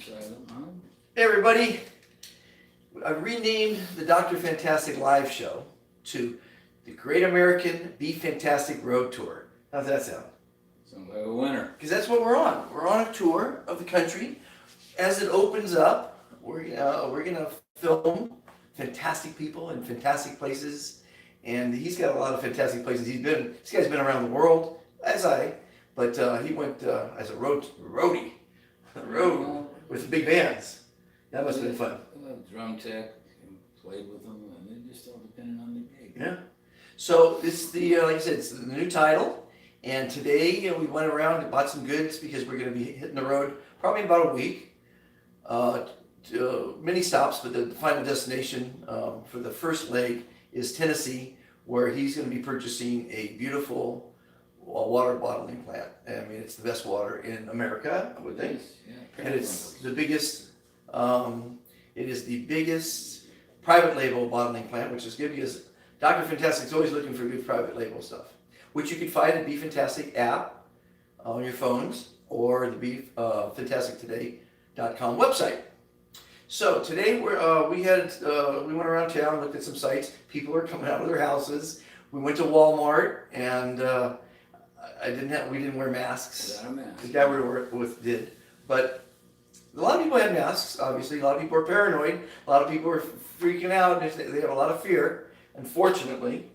Asylum, huh? Hey everybody, I renamed the Dr. Fantastic live show to the Great American Be Fantastic Road Tour. How's that sound? Sounds like a winner. Because that's what we're on. We're on a tour of the country. As it opens up, we're gonna film fantastic people in fantastic places, and he's got a lot of fantastic places. This guy's been around the world, but he went as a roadie, with the big bands. That must have been fun. Drum tech, and played with them, and they just all depended on the gig. Yeah. So it's like I said, it's the new title. And today, we went around and bought some goods because we're going to be hitting the road probably in about a week. Many stops, but the final destination for the first leg is Tennessee, where he's going to be purchasing a beautiful water bottling plant. I mean, it's the best water in America, I would think. Yeah, And it's the biggest. It is the biggest private label bottling plant, which is good because Dr. Fantastic's always looking for good private label stuff, which you can find at Be Fantastic app on your phones or the BeFantasticToday.com website. So today we went around town, looked at some sites. People are coming out of their houses. We went to Walmart, and we didn't wear masks. Without a mask. The guy we were with did, but a lot of people had masks. Obviously, a lot of people are paranoid. A lot of people are freaking out. They have a lot of fear, unfortunately.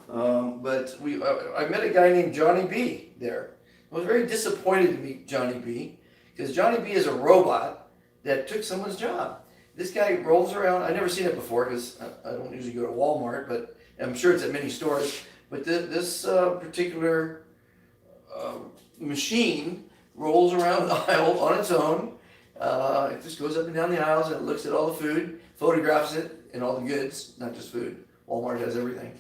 But I met a guy named Johnny B there. I was very disappointed to meet Johnny B because Johnny B is a robot that took someone's job. This guy rolls around. I've never seen it before because I don't usually go to Walmart, but I'm sure it's at many stores. But this particular machine rolls around the aisle on its own. It just goes up and down the aisles and it looks at all the food, photographs it and all the goods, not just food. Walmart has everything.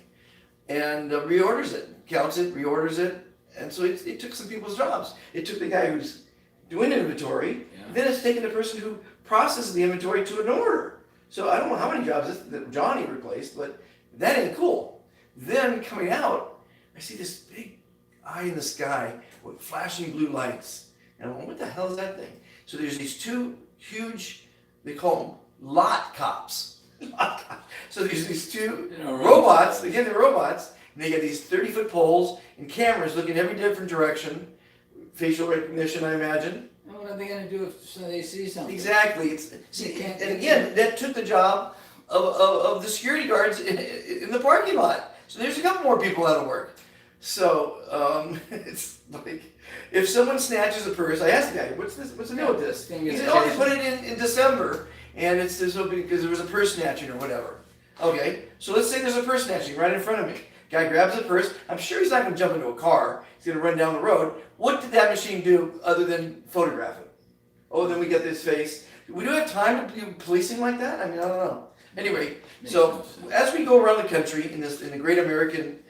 And reorders it, counts it, reorders it. And so it took some people's jobs. It took the guy who's doing inventory, then it's taken the person who processes the inventory to an order. So I don't know how many jobs that Johnny replaced, but that ain't cool. Then coming out, I see this big eye in the sky with flashing blue lights. And I'm like, what the hell is that thing? So there's these two huge, they call them lot cops. So there's these two robots, again they're robots, and they got these 30-foot poles and cameras looking every different direction, facial recognition I imagine. And what are they going to do if they see something? Exactly. And again, that took the job of the security guards in the parking lot. So there's a couple more people out of work. So it's like, if someone snatches a purse, I asked the guy, what's the deal with this? He said, oh, they put it in December, and it's just because there was a purse snatching or whatever. Okay, so let's say there's a purse snatching right in front of me. Guy grabs the purse. I'm sure he's not going to jump into a car. He's going to run down the road. What did that machine do other than photograph it? Oh, then we get this face. We do have time to do policing like that? I mean, I don't know. Anyway, so as we go around the country in the Great American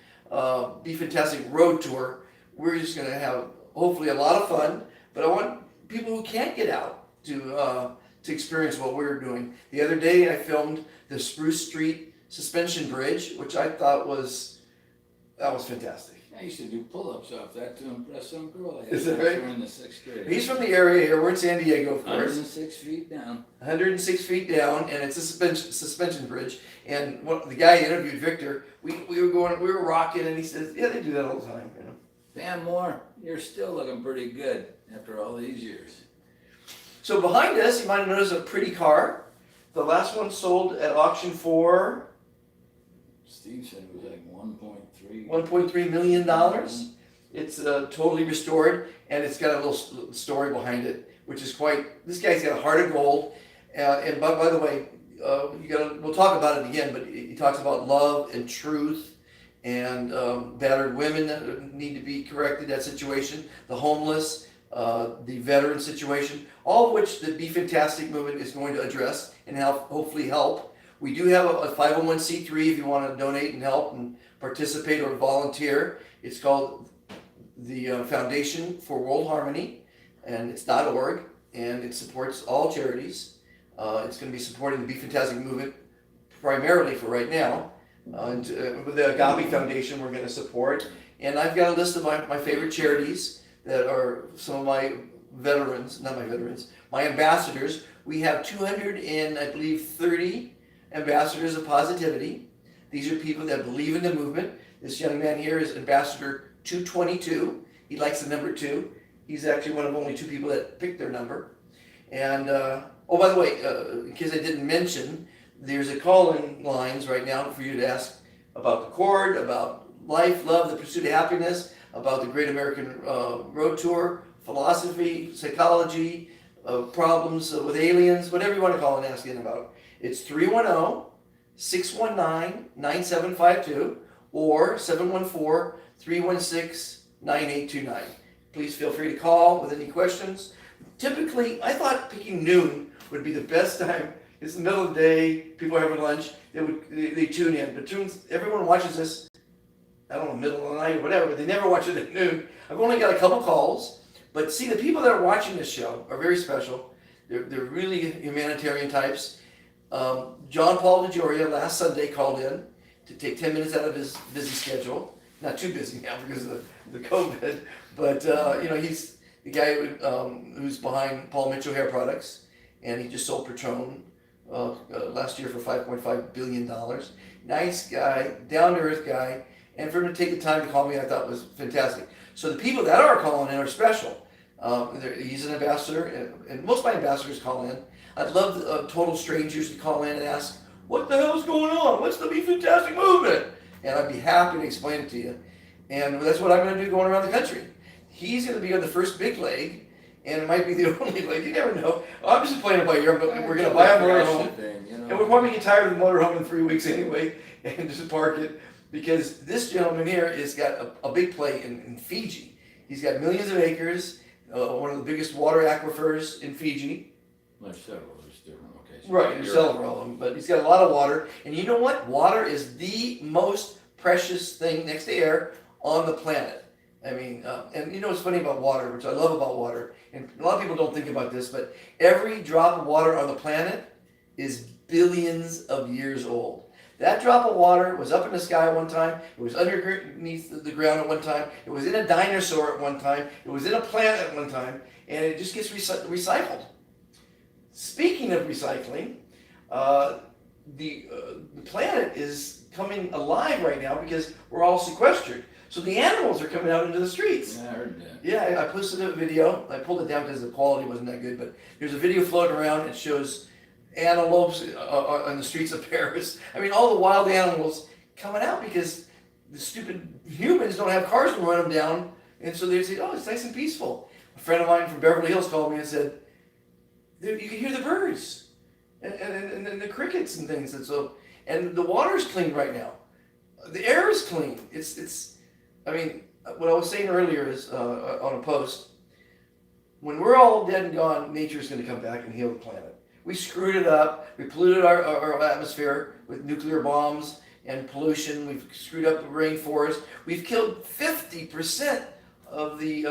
Be Fantastic Road Tour, we're just going to have hopefully a lot of fun. But I want people who can't get out to experience what we're doing. The other day, I filmed the Spruce Street Suspension Bridge, which I thought was fantastic. I used to do pull-ups off that to impress some girl. Is that right? We're in the 6th grade. He's from the area here. We're in San Diego, of course. 106 feet down. 106 feet down, and it's a suspension bridge. And the guy interviewed Victor. We were rocking, and he says, "Yeah, they do that all the time." You know. Van Moore, you're still looking pretty good after all these years. So behind us, you might have noticed a pretty car. The last one sold at auction for Steve said it was like 1.3. $1.3 million. It's totally restored, and it's got a little story behind it, which is this guy's got a heart of gold. And by the way, we'll talk about it again, but he talks about love and truth and battered women that need to be corrected, that situation, the homeless, the veteran situation, all of which the Be Fantastic movement is going to address and hopefully help. We do have a 501c3 if you want to donate and help and participate or volunteer. It's called the Foundation for World Harmony, and it's .org, and it supports all charities. It's going to be supporting the Be Fantastic movement primarily for right now. With the Agape Foundation, we're going to support. And I've got a list of my favorite charities that are some of my veterans, not my veterans, my ambassadors. We have 230 ambassadors of positivity. These are people that believe in the movement. This young man here is Ambassador 222. He likes the number 2. He's actually one of only 2 people that picked their number. And, oh, by the way, in case I didn't mention, there's a call-in lines right now for you to ask about the Accord, about life, love, the pursuit of happiness, about the Great American Road Tour, philosophy, psychology, problems with aliens, whatever you want to call and ask in about. It's 310-619-9752 or 714-316-9829. Please feel free to call with any questions. Typically, I thought picking noon would be the best time. It's the middle of the day, people are having lunch, they tune in. But everyone watches this, I don't know, middle of the night or whatever, but they never watch it at noon. I've only got a couple calls, but see, the people that are watching this show are very special. They're really humanitarian types. John Paul DeGioia last Sunday called in to take 10 minutes out of his busy schedule. Not too busy now because of the COVID, but he's the guy who's behind Paul Mitchell Hair Products, and he just sold Patron last year for $5.5 billion. Nice guy, down-to-earth guy, and for him to take the time to call me, I thought was fantastic. So the people that are calling in are special. He's an ambassador, and most of my ambassadors call in. I'd love total strangers to call in and ask, what the hell is going on? What's the Be Fantastic movement? And I'd be happy to explain it to you. And that's what I'm going to do going around the country. He's going to be on the first big leg, and it might be the only leg. You never know. I'm just playing it by ear, but we're going to buy a motorhome. And we'll probably get tired of the motorhome in 3 weeks anyway, and just park it. Because this gentleman here has got a big play in Fiji. He's got millions of acres, one of the biggest water aquifers in Fiji. There's several, there's different locations. Right, there's several of them, but he's got a lot of water. And you know what? Water is the most precious thing next to air on the planet. I mean, and you know what's funny about water, which I love about water, and a lot of people don't think about this, but every drop of water on the planet is billions of years old. That drop of water was up in the sky one time, it was underneath the ground at one time, it was in a dinosaur at one time, it was in a plant at one time, and it just gets recycled. Speaking of recycling, the planet is coming alive right now because we're all sequestered. So the animals are coming out into the streets. Yeah, I heard that. Yeah, I posted a video. I pulled it down because the quality wasn't that good, but there's a video floating around. It shows antelopes on the streets of Paris. I mean, all the wild animals coming out because the stupid humans don't have cars to run them down. And so they say, oh, it's nice and peaceful. A friend of mine from Beverly Hills called me and said, dude, you can hear the birds and the crickets and things. And the water's clean right now. The air is clean. I mean, what I was saying earlier is on a post, when we're all dead and gone, nature's going to come back and heal the planet. We screwed it up. We polluted our atmosphere with nuclear bombs and pollution. We've screwed up the rainforest. We've killed 50% of the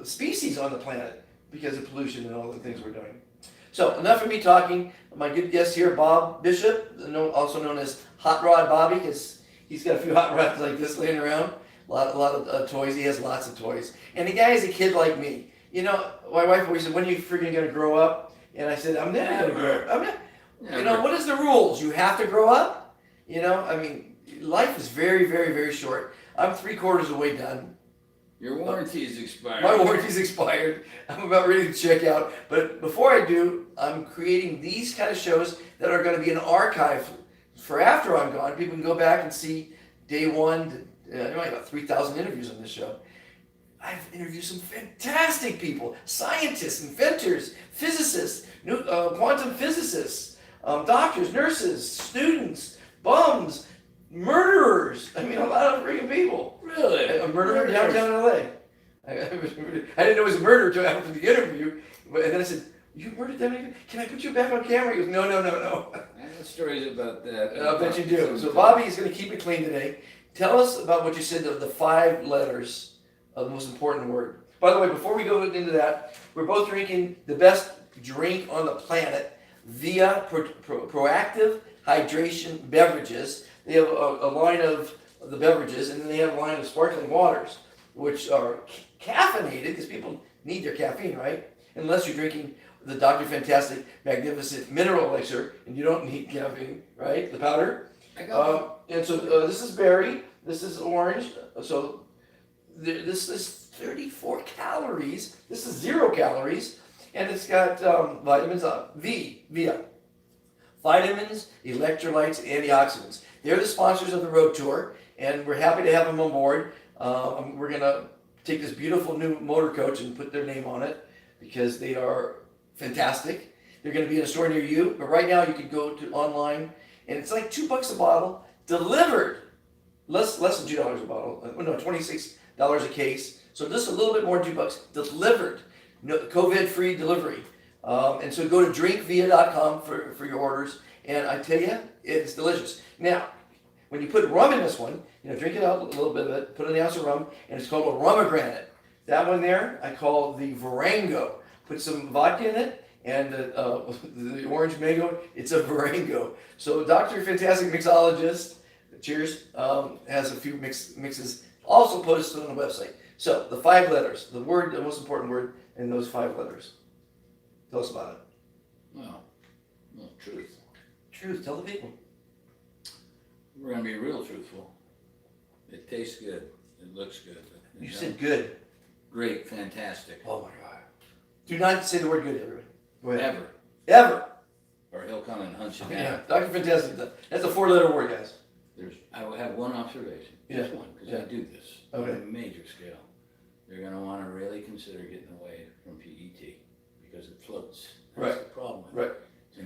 species on the planet because of pollution and all the things we're doing. So enough of me talking. My good guest here, Bob Bishop, also known as Hot Rod Bobby, because he's got a few hot rods like this laying around. A lot of toys. He has lots of toys. And the guy is a kid like me. You know, my wife always said, when are you freaking going to grow up? And I said, I'm never going to grow up. You know, what is the rules? You have to grow up? You know, I mean, life is very, very, very short. I'm 3/4 of the way done. Your warranty is expired. My warranty's expired. I'm about ready to check out. But before I do, I'm creating these kind of shows that are going to be an archive for after I'm gone. People can go back and see day one. I got 3,000 interviews on this show. I've interviewed some fantastic people, scientists, inventors, physicists, quantum physicists, doctors, nurses, students, bums, murderers. I mean, a lot of freaking people. Really? A murderer downtown LA. I didn't know it was a murderer until after the interview. And then I said, you murdered that many people? Can I put you back on camera? He goes, no. I have stories about that. I bet you do. So Bobby is going to keep it clean today. Tell us about what you said, the 5 letters of the most important word. By the way, before we go into that, we're both drinking the best drink on the planet via Proactive Hydration Beverages. They have a line of the beverages, and then they have a line of sparkling waters, which are caffeinated, because people need their caffeine, right? Unless you're drinking the Dr. Fantastic Magnificent Mineral Elixir, and you don't need caffeine, right? The powder. I got And so this is berry, this is orange, so this is 34 calories, this is 0 calories, and it's got vitamins via vitamins, electrolytes, antioxidants. They're the sponsors of the road tour, and we're happy to have them on board. We're gonna take this beautiful new motor coach and put their name on it because they are fantastic. They're gonna be in a store near you, but right now you can go to online, and it's like $2 a bottle, delivered. Less than $2 a bottle. No, $26 a case. So just a little bit more than $2 delivered. No, COVID-free delivery. And so go to drinkvia.com for your orders. And I tell you, it's delicious. Now, when you put rum in this one, drink it out a little bit of it, put an ounce of rum, and it's called a rumogranate. That one there, I call the Varango. Put some vodka in it, and the orange mango, it's a Varango. So Dr. Fantastic Mixologist, cheers, has a few mixes also posted on the website. So the 5 letters, the most important word in those 5 letters. Tell us about it. well, truth. Truth, tell the people. We're gonna be real truthful. It tastes good. It looks good. You said good. Great, fantastic. Oh my God. Do not say the word good, everybody. Go ahead. Ever. Ever. Or he'll come and hunt you down. Yeah, Dr. Fantastic. That's a 4-letter word, guys. I will have one observation. Just one, because I do this on a major scale. They're going to want to really consider getting away from PET because it floats. That's the problem. Right.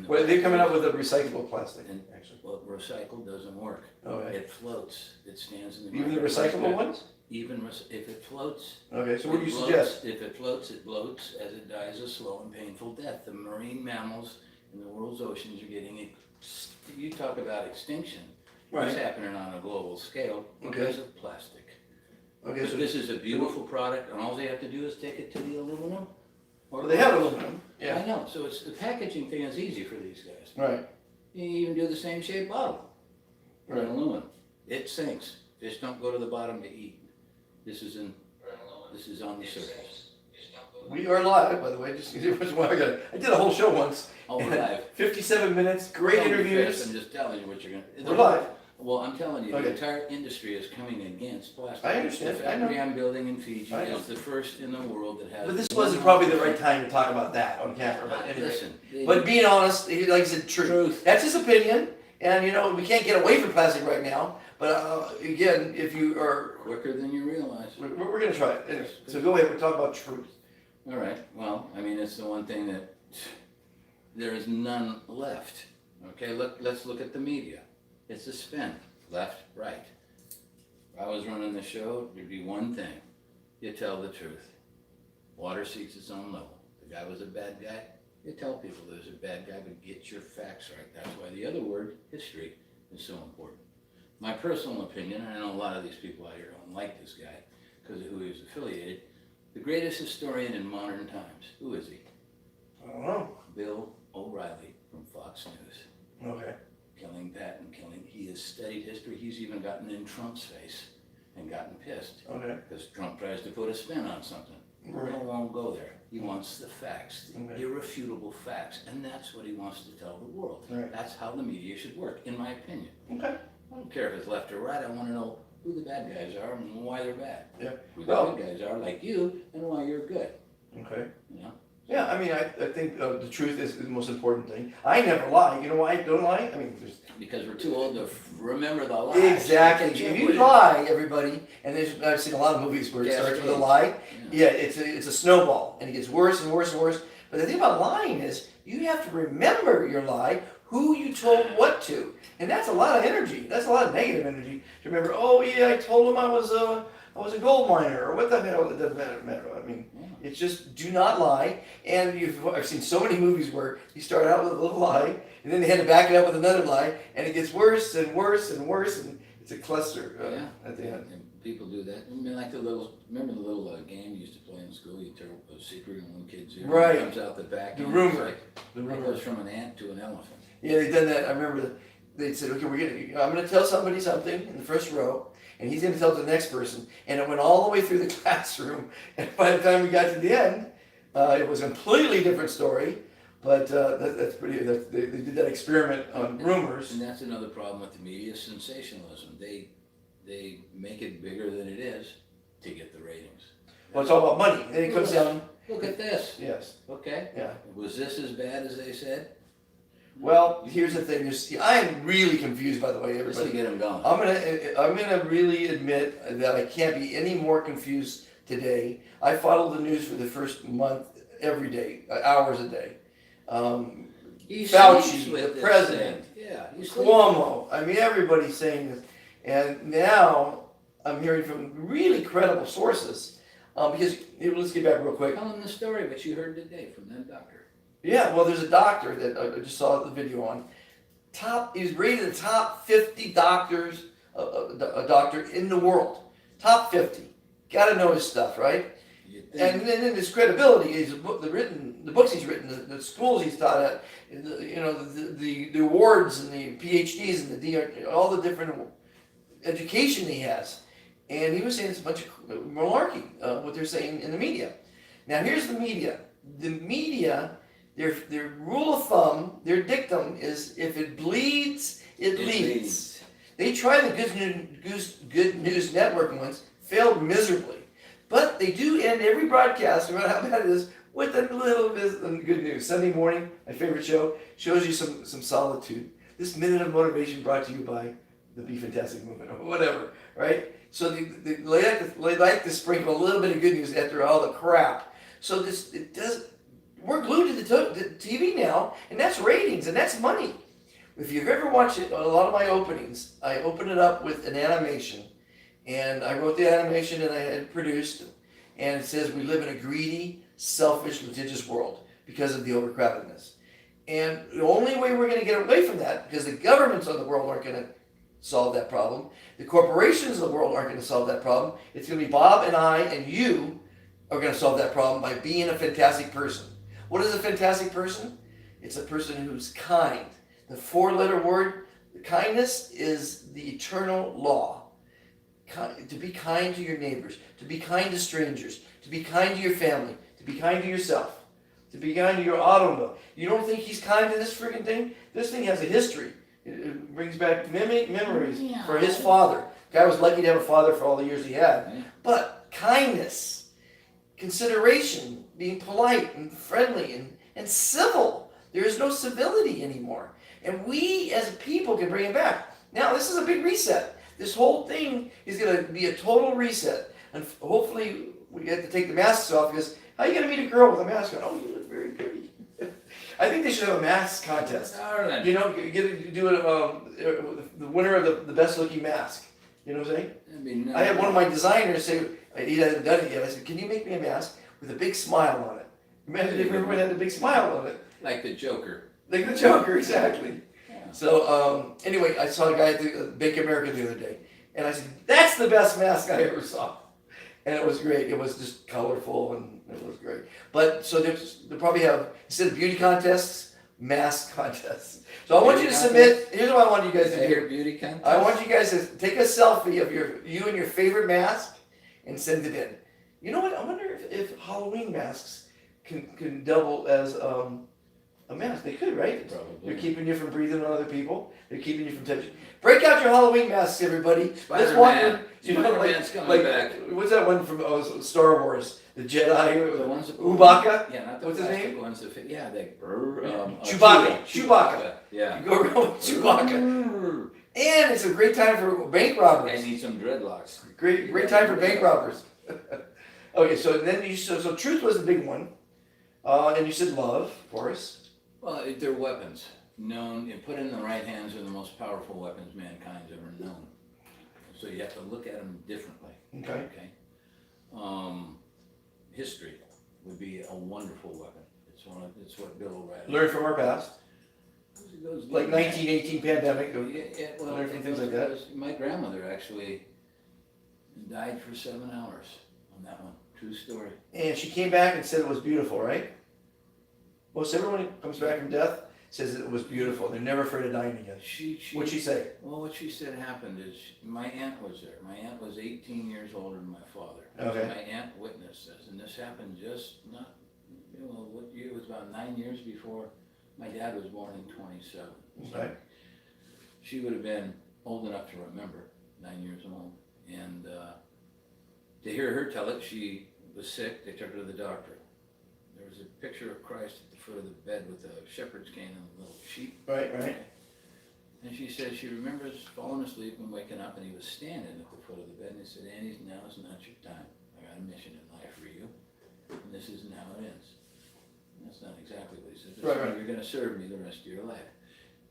Well, they're coming up with a recyclable plastic, actually. Well, recycled doesn't work. Okay. It floats. It stands in the Even the recyclable ones? Even if it floats. Okay, so what do you suggest? If it floats, it bloats as it dies a slow and painful death. The marine mammals in the world's oceans are getting, you talk about extinction. Right. It's happening on a global scale because of plastic. Okay, so this is a beautiful product, and all they have to do is take it to the aluminum. Well, they have aluminum. Yeah. I know. So it's the packaging thing is easy for these guys. Right. You can even do the same shaped bottle. Right. In aluminum. It sinks. Fish don't go to the bottom to eat. This is on the surface. We are live, by the way. I did a whole show once. Oh, we're live. 57 minutes, great interviews. I'm just telling you what you're gonna. We're live. Well, I'm telling you, the entire industry is coming against plastic. I understand. The factory I'm building in Fiji is the first in the world that has. But this wasn't probably the right time to talk about that on camera. But anyway. Listen. But being honest, like I said, truth. That's his opinion, and we can't get away from plastic right now. But again, if you are quicker than you realize. we're going to try it. Anyway, so go ahead. We're talking about truth. All right. Well, I mean, it's the one thing that there is none left. Okay. Let's look at the media. It's a spin. Left, right. If I was running the show, there'd be one thing. You tell the truth. Water seeks its own level. The guy was a bad guy. You tell people there's a bad guy, but get your facts right. That's why the other word, history, is so important. My personal opinion, and I know a lot of these people out here don't like this guy because of who he was affiliated, the greatest historian in modern times. Who is he? I don't know. Bill O'Reilly from Fox News. Okay. Killing that and killing. He has studied history. He's even gotten in Trump's face and gotten pissed. Okay. Because Trump tries to put a spin on something. Right. He won't go there. He wants the facts, the Okay. irrefutable facts, and that's what he wants to tell the world. Right. That's how the media should work, in my opinion. Okay. I don't care if it's left or right. I want to know who the bad guys are and why they're bad. Yeah. Who the good guys are, like you, and why you're good. Okay. You know? Yeah, I mean, I think the truth is the most important thing. I never lie. You know why I don't lie? I mean, because we're too old to remember the lies. exactly. If you lie, everybody, and I've seen a lot of movies where it starts with a lie. Yeah, it's a snowball, and it gets worse and worse and worse. But the thing about lying is you have to remember your lie, who you told what to, and that's a lot of energy. That's a lot of negative energy to remember. Oh yeah, I told him I was a gold miner, or what the hell? It doesn't matter. I mean. It's just do not lie, and I've seen so many movies where you start out with a little lie, and then they had to back it up with another lie, and it gets worse and worse and worse, and it's a cluster at the end. And people do that. I mean, like remember the little game you used to play in school? You tell a secret in one kid's ear. Right. It comes out the back. The end. rumor. The rumor goes from an ant to an elephant. Yeah, they've done that. I remember they said, okay, I'm going to tell somebody something in the first row, and he's going to tell it to the next person. And it went all the way through the classroom. And by the time we got to the end, it was a completely different story. But that's pretty. They did that experiment on rumors. And that's another problem with the media: sensationalism. They make it bigger than it is to get the ratings. Well, it's all about money. Then it comes down. Look at this. Yes. Okay. Yeah. Was this as bad as they said? Well, here's the thing. I am really confused, by the way, Just to everybody. get them going. I'm gonna really admit that I can't be any more confused today. I followed the news for the first month every day, hours a day. He Fauci, sleeps with the this president, thing. Yeah. He sleeps Cuomo. I mean, everybody's saying this, and now I'm hearing from really credible sources. Because let's get back real quick. Tell them the story that you heard today from that doctor. Yeah, well, there's a doctor that I just saw the video on. He's rated the top 50 doctors, a doctor in the world. Top 50. Got to know his stuff, right? And then his credibility, the books he's written, the schools he's taught at, the awards and the PhDs and all the different education he has. And he was saying it's a bunch of malarkey, what they're saying in the media. Now here's the media. The media, their rule of thumb, their dictum is if it bleeds, it leads. They tried the Good News Network once, failed miserably. But they do end every broadcast, no matter how bad it is, with a little bit of good news. Sunday morning, my favorite show, shows you some solitude. This minute of motivation brought to you by the Be Fantastic movement, or whatever, right? So they like to sprinkle a little bit of good news after all the crap. So we're glued to the TV now, and that's ratings, and that's money. If you've ever watched it, a lot of my openings, I open it up with an animation. And I wrote the animation and I had produced, and it says we live in a greedy, selfish, litigious world because of the overcrowdedness. And the only way we're going to get away from that, because the governments of the world aren't going to solve that problem, the corporations of the world aren't going to solve that problem, it's going to be Bob and I and you are going to solve that problem by being a fantastic person. What is a fantastic person? It's a person who's kind. The 4-letter word, kindness, is the eternal law. To be kind to your neighbors, to be kind to strangers, to be kind to your family, to be kind to yourself, to be kind to your automobile. You don't think he's kind to this freaking thing? This thing has a history. It brings back memories for his father. Guy was lucky to have a father for all the years he had. But kindness, consideration, being polite and friendly and civil. There is no civility anymore. And we as a people can bring it back. Now, this is a big reset. This whole thing is going to be a total reset. And hopefully we have to take the masks off, because how are you going to meet a girl with a mask on? Oh, you look very pretty. I think they should have a mask contest. You know, the winner of the best looking mask. You know what I'm saying? I had one of my designers say, he hasn't done it yet. I said, can you make me a mask with a big smile on it? Imagine if everyone had a big smile on it. Like the Joker. Like the Joker, exactly. So anyway, I saw a guy at the Bank America the other day, and I said, that's the best mask I ever saw. And it was great. It was just colorful, and it was great. But so they'll probably have, instead of beauty contests, mask contests. So I want you to submit, here's what I want you guys to do. Beauty contest? I want you guys to take a selfie of you and your favorite mask and send it in. You know what? I wonder if Halloween masks can double as a mask. They could, right? Probably. They're keeping you from breathing on other people. They're keeping you from touching. Break out your Halloween masks, everybody. Let's walk in. Spider-Man's coming back. What's that one from Star Wars? The Jedi, The ones that Ubaka? Yeah, not the What's his plastic name? ones that fit. Yeah, they. Chewbacca. Yeah. You go around with Chewbacca. And it's a great time for bank I robbers. need some dreadlocks. Great time for bank robbers. Okay, so then so truth was the big one. And you said love, of course. Well, they're weapons. Known, and put in the right hands, are the most powerful weapons mankind's ever known. So you have to look at them differently. Okay. History would be a wonderful weapon. It's what Bill O'Reilly. Learn from our past. It goes Like 1918 pandemic. Well, learn from things like that. My grandmother actually died for 7 hours on that one. True story. And she came back and said it was beautiful, right? Most everyone who comes back from death says it was beautiful. They're never afraid of dying again. What'd she say? Well, what she said happened is my aunt was there. My aunt was 18 years older than my father. Okay. So my aunt witnessed this, and this happened just not, what year? It was about 9 years before my dad was born in 27. So Okay. she would have been old enough to remember, 9 years old. And to hear her tell it, she was sick. They took her to the doctor. There was a picture of Christ at the foot of the bed with a shepherd's cane and a little sheep. Right. And she said she remembers falling asleep and waking up, and he was standing at the foot of the bed, and he said, Annie, now is not your time. I got a mission in life for you, and this isn't how it ends. And that's not exactly what he said. Right. You're going to serve me the rest of your life.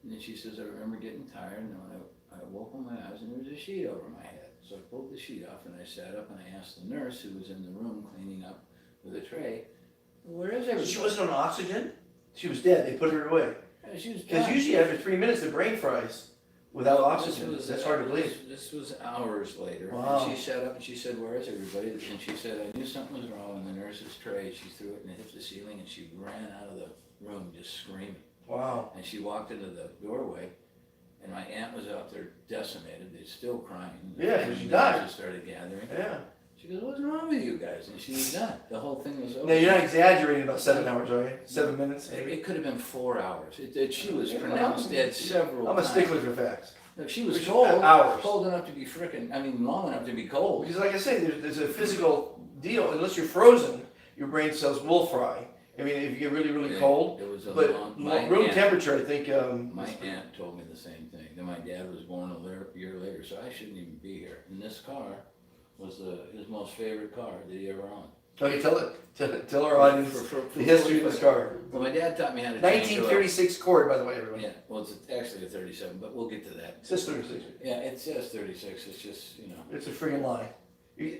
And then she says, I remember getting tired, and when I woke on my eyes, and there was a sheet over my head. So I pulled the sheet off, and I sat up, and I asked the nurse who was in the room cleaning up with a tray, where is everybody? She wasn't on oxygen? She was dead. They put her away. She was Because done. usually after 3 minutes, the brain fries without oxygen. That's hard to believe. This was hours later. Wow. And she sat up and she said, where is everybody? And she said, I knew something was wrong in the nurse's tray. She threw it and it hit the ceiling, and she ran out of the room just screaming. Wow. And she walked into the doorway, and my aunt was out there decimated. They're still crying. Yeah, 'cause she And died. the nurses started gathering. Yeah. She goes, what's wrong with you guys? And she was done. The whole thing was over. Now, you're not exaggerating about 7 hours, are you? 7 minutes? It could have been 4 hours. She was Yeah, pronounced dead several I'm a times. stickler for facts. Look, she was Which- cold, hours. cold enough to be long enough to be cold. Because like I say, there's a physical deal. Unless you're frozen, your brain cells will fry. I mean, if you get really, really Yeah, cold. it was a But my room aunt- temperature, I think, My aunt told me the same thing. Then my dad was born a year later, so I shouldn't even be here. And this car was his most favorite car that he ever owned. okay, tell our audience For the history of this car. Well, my dad taught me how to change oil. 1936 Cord, by the way, everybody. Yeah, well, it's actually a 37, but we'll get to that. It says 36. Yeah, it says 36. It's just, It's a friggin' lie.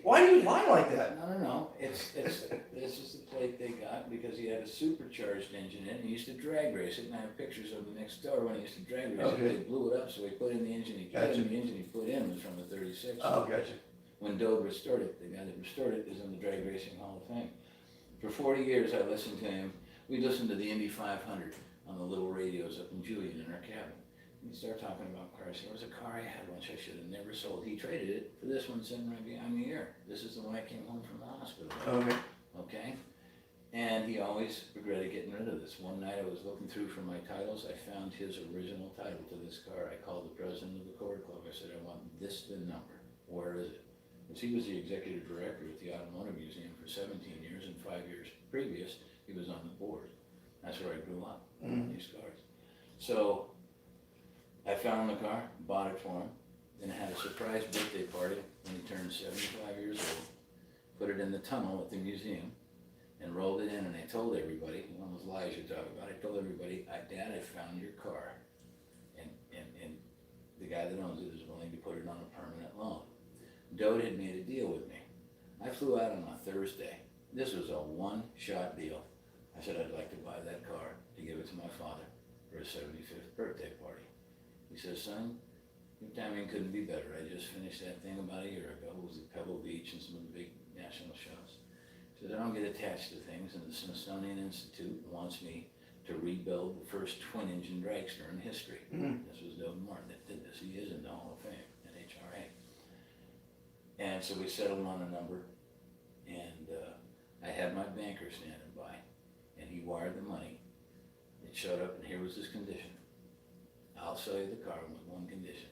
Why do you lie like that? No. It's this is the plate they got because he had a supercharged engine in it. He used to drag race it, and I have pictures of the next door when he used to drag race Okay. it. They blew it up, so he put in the engine he put Gotcha. in. The engine he put in was from the 36. Oh, gotcha. When Dode restored it, the guy that restored it is in the Drag Racing Hall of Fame. For 40 years, I listened to him. We listened to the Indy 500 on the little radios up in Julian in our cabin. We started talking about cars. There was a car I had once I should have never sold. He traded it for this one sitting right behind me here. This is the one I came home from the hospital. Okay. Okay? And he always regretted getting rid of this. One night I was looking through for my titles. I found his original title to this car. I called the president of the Cord Club. I said, I want this VIN number. Where is it? Because he was the executive director at the Automotive Museum for 17 years, and 5 years previous, he was on the board. That's where I grew up, on these cars. So I found the car, bought it for him, then had a surprise birthday party when he turned 75 years old, put it in the tunnel at the museum, and rolled it in, and I told everybody, one of those lies you talk about, I told everybody, Dad, I found your car, and the guy that owns it is willing to put it on a permanent loan. Dode had made a deal with me. I flew out on a Thursday. This was a one-shot deal. I said I'd like to buy that car to give it to my father for his 75th birthday party. He says, son, your timing couldn't be better. I just finished that thing about a year ago. It was at Pebble Beach and some of the big national shows. He says, I don't get attached to things, and the Smithsonian Institute wants me to rebuild the first twin-engine dragster in history. This was Dode Martin that did this. He is in the Hall of Fame at HRA. And so we settled on a number, and I had my banker standing by, and he wired the money. It showed up, and here was his condition. I'll sell you the car with one condition.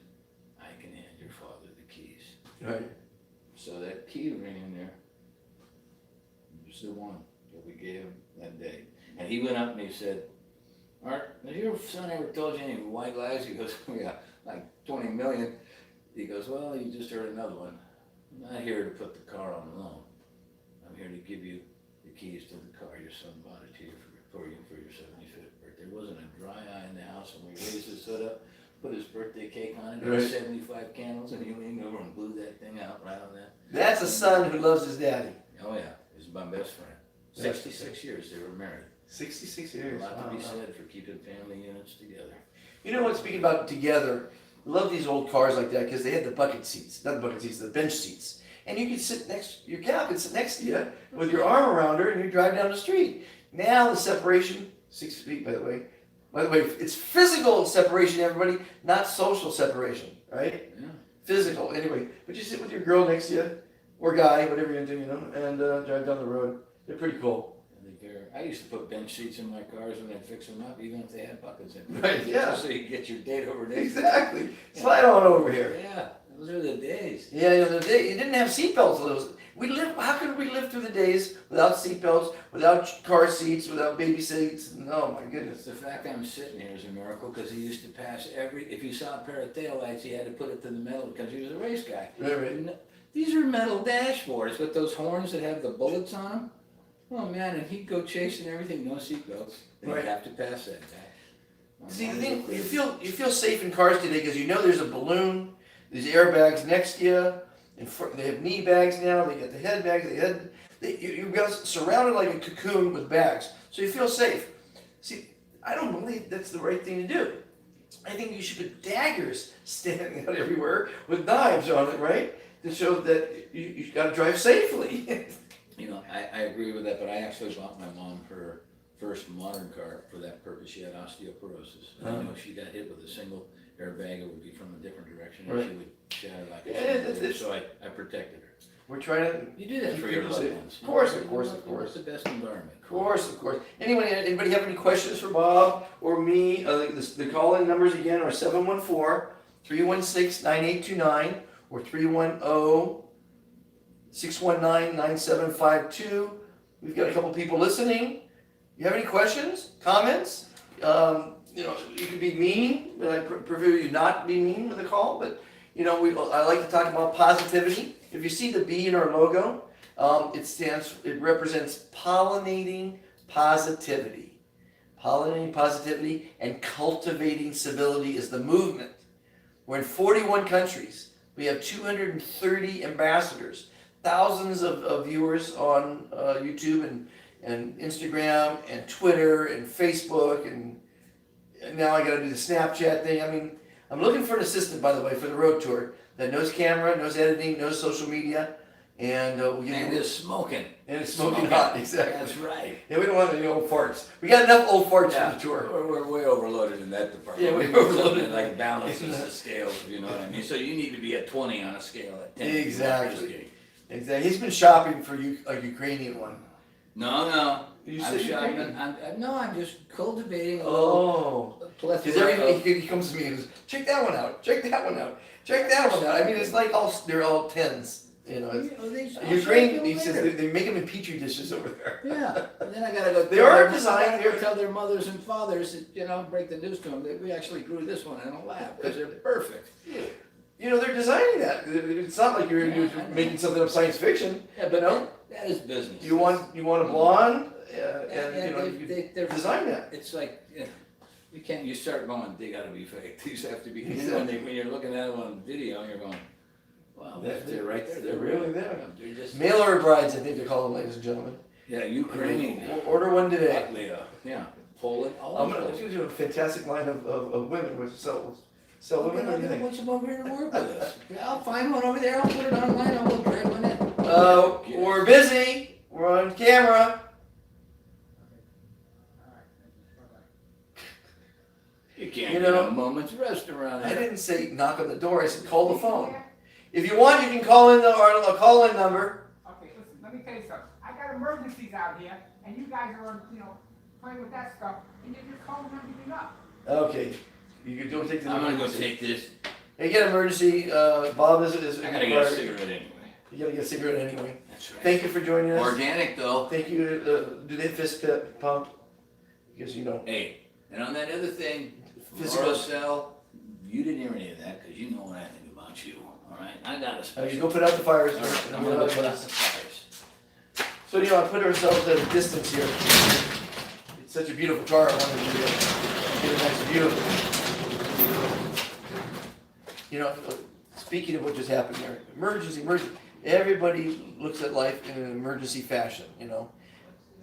I can hand your father the keys. Right. So that key ring in there was the one that we gave him that day. And he went up and he said, Art, has your son ever told you any white lies? He goes, yeah, like 20 million. He goes, well, you just heard another one. I'm not here to put the car on loan. I'm here to give you the keys to the car. Your son bought it to you for your 75th birthday. There wasn't a dry eye in the house, and we raised his hood up, put his birthday cake on it, there Right. were 75 candles, and he leaned over and blew that thing out right on that. That's a son who loves his daddy. Oh yeah, he's my best friend. 66 years they were married. 66 A years. lot to be Wow. said for keeping family units together. You know what, speaking about together, I love these old cars like that because they had the bucket seats, not the bucket seats, the bench seats. And you could sit next, your gal could sit next to you with your arm around her and you drive down the street. Now the separation, 6 feet by the way, By the way, it's physical separation, everybody, not social separation, right? Yeah. Physical, anyway. But you sit with your girl next to you, or guy, whatever you're into, and drive down the road. They're pretty cool. I used to put bench seats in my cars when I'd fix them up, even if they had buckets in them. Right, yeah. So you get your date over date. Exactly. Slide on over here. Yeah, those are the days. Yeah, you didn't have seatbelts. How could we live through the days without seatbelts, without car seats, without baby seats? Oh my goodness. The fact I'm sitting here is a miracle because he used to pass if you saw a pair of taillights, he had to put it to the metal because he was a race guy. Right. These are metal dashboards with those horns that have the bullets on them. Oh man, and he'd go chasing everything, no seatbelts. And Right. he'd have to pass that guy. See, the thing, you feel safe in cars today because you know there's a balloon, there's airbags next to you, and they have knee bags now. They got the head bags. You've got surrounded like a cocoon with bags, so you feel safe. See, I don't believe that's the right thing to do. I think you should put daggers standing out everywhere with knives on it, right, to show that you got to drive safely. You know, I agree with that, but I actually bought my mom her first modern car for that purpose. She had osteoporosis. And I know if she got hit with a single airbag, it would be from a different direction, and Right. she would shatter like Yeah, a it's- so I protected her. We're trying to. You do that keep for your people loved safe. ones. Of course. It's the best environment. Of course. Anybody have any questions for Bob or me? The call-in numbers again are 714-316-9829 or 310-619-9752. We've got a couple people listening. You have any questions, comments? You can be mean, but I prefer you not be mean with the call. But I like to talk about positivity. If you see the B in our logo, it represents pollinating positivity. Pollinating positivity and cultivating civility is the movement. We're in 41 countries. We have 230 ambassadors, thousands of viewers on YouTube and Instagram and Twitter and Facebook, and now I got to do the Snapchat thing. I mean, I'm looking for an assistant, by the way, for the road tour that knows camera, knows editing, knows social media, and is smoking. And it's smoking hot, exactly. That's right. Yeah, we don't want any old farts. We got enough old farts for the tour. We're way overloaded in that department. Yeah, we we're overloaded. Like balances the scales, you know what I mean? So you need to be at 20 on a scale at 10. Exactly. He's been shopping for you a Ukrainian one. No. You I'm said shopping. Ukrainian. I'm just cultivating a Oh. plethora Because he comes to me and goes, check that one out, check that one out, check that one out. I mean, it's like they're all tens. Ukraine, he says they make them in petri dishes over there. Yeah, and then I gotta go. They are designed. Tell their mothers and fathers, break the news to them that we actually grew this one in a lab because they're perfect. They're designing that. It's not like you're making something up science fiction. Yeah, but that is business. You want a blonde, they're design that. It's like you start going, they gotta be fake. These have to be. Exactly. When you're looking at them on video, you're going, wow, they're right there. They're really there. They're just Mail order brides, I think they call them, ladies and gentlemen. Yeah, Ukraine. Order one today. Yeah, Poland. I'm gonna do a fantastic line of women with sell women. What do you think? What's over here to work with us? I'll find one over there. I'll put it online. I'll drag one in. We're busy. We're on camera. You can't get a moment's rest around I here. didn't say knock on the door. I said call the phone. If you want, you can call in our call-in number. Okay, listen, let me tell you something. I got emergencies out here, and you guys are, playing with that stuff, and you're just calling everything up. Okay, you don't take the. I'm gonna go take this. Hey, get emergency. Bob is. I gotta get a cigarette anyway. You gotta get a cigarette anyway. That's right. Thank you for joining us. Organic though. Thank you. Do they fist pump? Because Hey, and on that other thing, Physical. cell, you didn't hear any of that because you know what I think about you. All right, I got a You special. go put out the fires. All right, I'm gonna go put out the fires. So I put ourselves at a distance here. It's such a beautiful car. I wanted to get a nice view. Speaking of what just happened there, emergency. Everybody looks at life in an emergency fashion.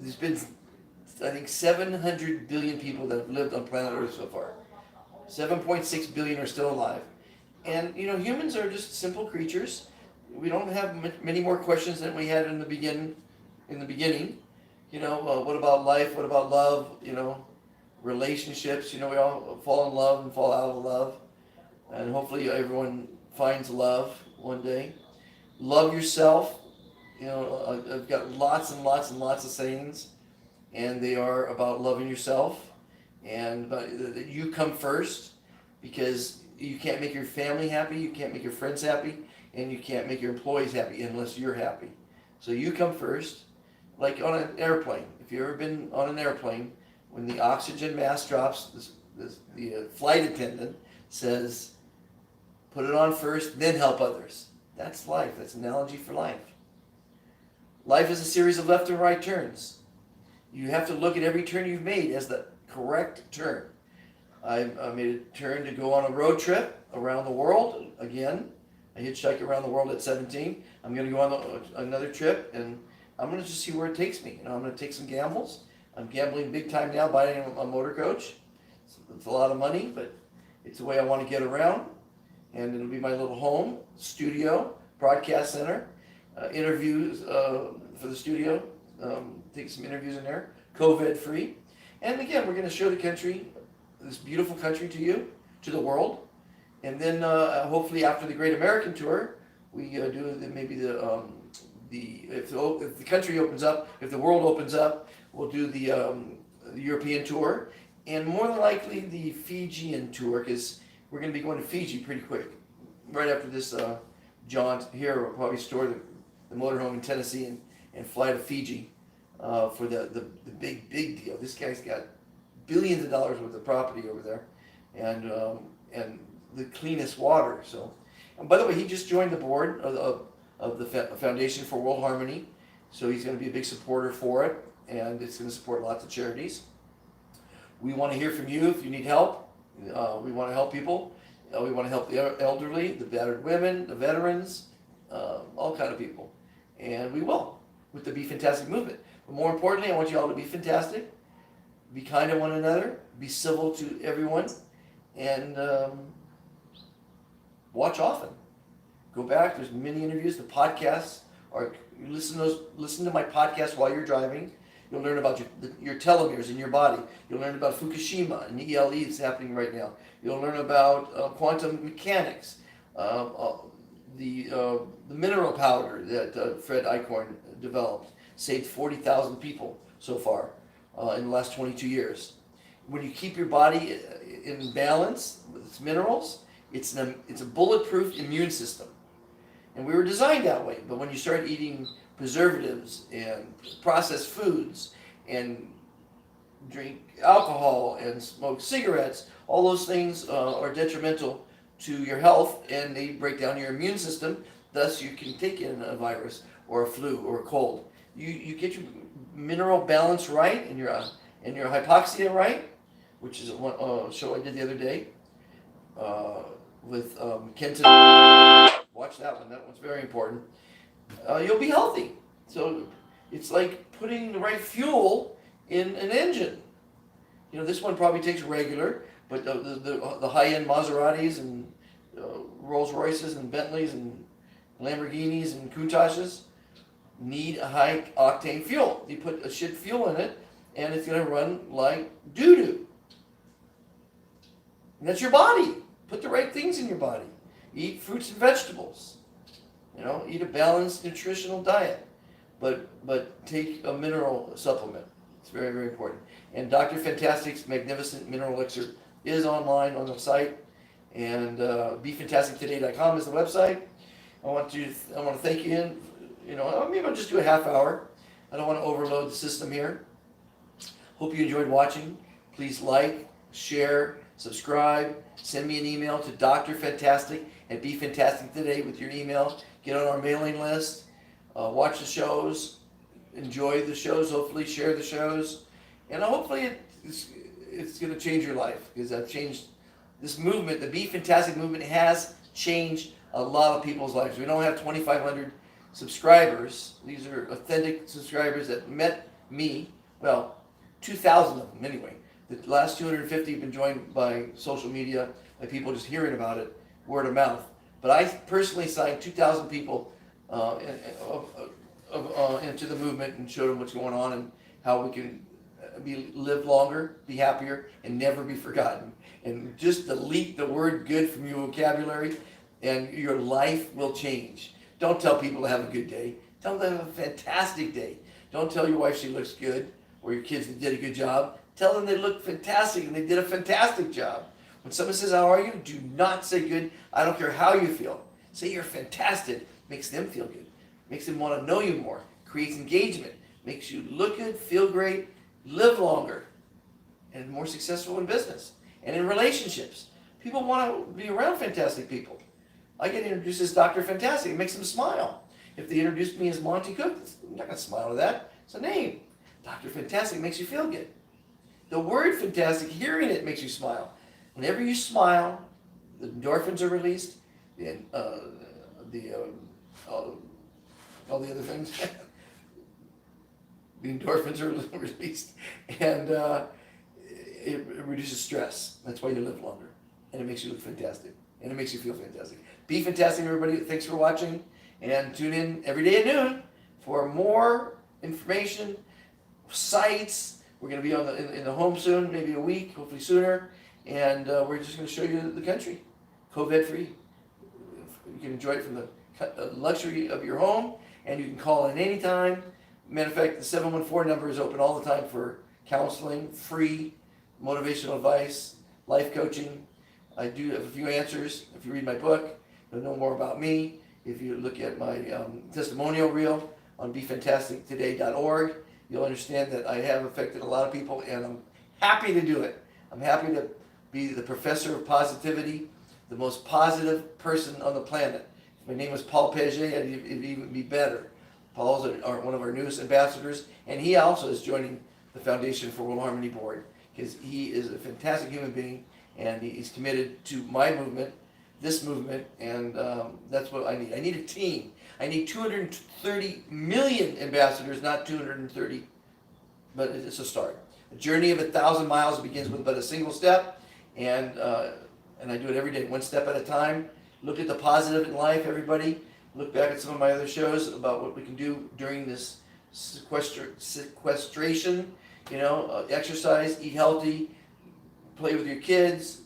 There's been, I think, 700 billion people that have lived on planet Earth so far. 7.6 billion are still alive. And, humans are just simple creatures. We don't have many more questions than we had in the beginning. What about life? What about love? relationships. You know, we all fall in love and fall out of love, and hopefully everyone finds love one day. Love yourself. You know, I've got lots and lots and lots of sayings, and they are about loving yourself and that you come first, because you can't make your family happy, you can't make your friends happy, and you can't make your employees happy unless you're happy. So you come first, like on an airplane. If you've ever been on an airplane, when the oxygen mask drops, the flight attendant says, put it on first, then help others. That's life. That's an analogy for life. Life is a series of left and right turns. You have to look at every turn you've made as the correct turn. I made a turn to go on a road trip around the world again. I hitchhiked around the world at 17. I'm going to go on another trip, and I'm going to just see where it takes me. You know, I'm going to take some gambles. I'm gambling big time now, buying a motor coach. It's a lot of money, but it's the way I want to get around. And it'll be my little home, studio, broadcast center, interviews for the studio, take some interviews in there, COVID free. And again, we're going to show the country, this beautiful country to you, to the world. And then hopefully after the Great American Tour, we do maybe if the country opens up, if the world opens up, we'll do the European tour, and more than likely the Fijian tour, because we're going to be going to Fiji pretty quick. Right after this jaunt here, we'll probably store the motorhome in Tennessee and fly to Fiji for the big deal. This guy's got billions of dollars worth of property over there, and the cleanest water. So, and by the way, he just joined the board of the Foundation for World Harmony, so he's going to be a big supporter for it, and it's going to support lots of charities. We want to hear from you if you need help. We want to help people. We want to help the elderly, the battered women, the veterans, all kind of people, and we will with the Be Fantastic movement. But more importantly, I want you all to be fantastic, be kind to one another, be civil to everyone, and watch often. Go back. There's many interviews. The podcasts are. You listen to my podcast while you're driving. You'll learn about your telomeres in your body. You'll learn about Fukushima and the ELE that's happening right now. You'll learn about quantum mechanics, the mineral powder that Fred Eichhorn developed, saved 40,000 people so far in the last 22 years. When you keep your body in balance with its minerals, it's a bulletproof immune system. And we were designed that way. But when you start eating preservatives and processed foods and drink alcohol and smoke cigarettes, all those things are detrimental to your health, and they break down your immune system. Thus, you can take in a virus or a flu or a cold. You get your mineral balance right and your hypoxia right, which is a show I did the other day with Kenton. Watch that one. That one's very important. You'll be healthy. So it's like putting the right fuel in an engine. You know, this one probably takes regular, but the high-end Maseratis and Rolls Royces and Bentleys and Lamborghinis and Countachs need a high-octane fuel. You put a shit fuel in it, and it's going to run like doo-doo. And that's your body. Put the right things in your body. Eat fruits and vegetables. You know, eat a balanced nutritional diet, but take a mineral supplement. It's very, very important. And Dr. Fantastic's magnificent mineral elixir is online on the site, and BeFantasticToday.com is the website. I want to thank you. Maybe I'll just do a half hour. I don't want to overload the system here. Hope you enjoyed watching. Please like, share, subscribe. Send me an email to drfantastic@BeFantasticToday with your email. Get on our mailing list. Watch the shows. Enjoy the shows. Hopefully share the shows. And hopefully it's going to change your life, because I've changed this movement. The Be Fantastic movement has changed a lot of people's lives. We don't have 2,500 subscribers. These are authentic subscribers that met me. Well, 2,000 of them anyway. The last 250 have been joined by social media, by people just hearing about it, word of mouth. But I personally signed 2,000 people into the movement and showed them what's going on and how we can live longer, be happier, and never be forgotten. And just delete the word good from your vocabulary, and your life will change. Don't tell people to have a good day. Tell them to have a fantastic day. Don't tell your wife she looks good, or your kids did a good job. Tell them they look fantastic and they did a fantastic job. When someone says, how are you? Do not say good. I don't care how you feel. Say you're fantastic. Makes them feel good. Makes them want to know you more. Creates engagement. Makes you look good, feel great, live longer, and more successful in business and in relationships. People want to be around fantastic people. I get introduced as Dr. Fantastic. It makes them smile. If they introduce me as Monty Cook, I'm not going to smile at that. It's a name. Dr. Fantastic makes you feel good. The word fantastic, hearing it makes you smile. Whenever you smile, the endorphins are released, and all the other things. The endorphins are released, and it reduces stress. That's why you live longer, and it makes you look fantastic, and it makes you feel fantastic. Be fantastic, everybody. Thanks for watching, and tune in every day at noon for more information, sites. We're going to be on in the home soon, maybe a week, hopefully sooner, and we're just going to show you the country, COVID-free. You can enjoy it from the luxury of your home, and you can call in anytime. Matter of fact, the 714 number is open all the time for counseling, free motivational advice, life coaching. I do have a few answers. If you read my book, you'll know more about me. If you look at my testimonial reel on befantastictoday.org, you'll understand that I have affected a lot of people, and I'm happy to do it. I'm happy to be the professor of positivity, the most positive person on the planet. If my name was Paul Paget, it'd even be better. Paul's one of our newest ambassadors, and he also is joining the Foundation for World Harmony Board, because he is a fantastic human being, and he's committed to my movement, this movement, and that's what I need. I need a team. I need 230 million ambassadors, not 230, but it's a start. A journey of 1,000 miles begins with but a single step, and I do it every day, one step at a time. Look at the positive in life, everybody. Look back at some of my other shows about what we can do during this sequestration. Exercise, eat healthy, play with your kids,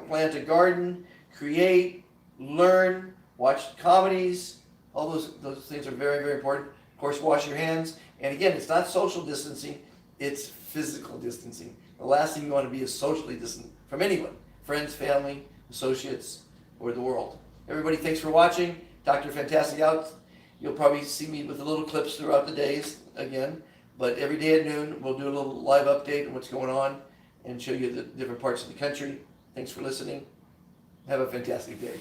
plant a garden, create, learn, watch comedies. All those things are very, very important. Of course, wash your hands. And again, it's not social distancing, it's physical distancing. The last thing you want to be is socially distant from anyone, friends, family, associates, or the world. Everybody, thanks for watching. Dr. Fantastic out. You'll probably see me with the little clips throughout the days again, but every day at noon we'll do a little live update on what's going on and show you the different parts of the country. Thanks for listening. Have a fantastic day.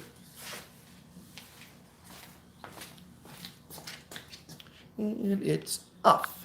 And it's off.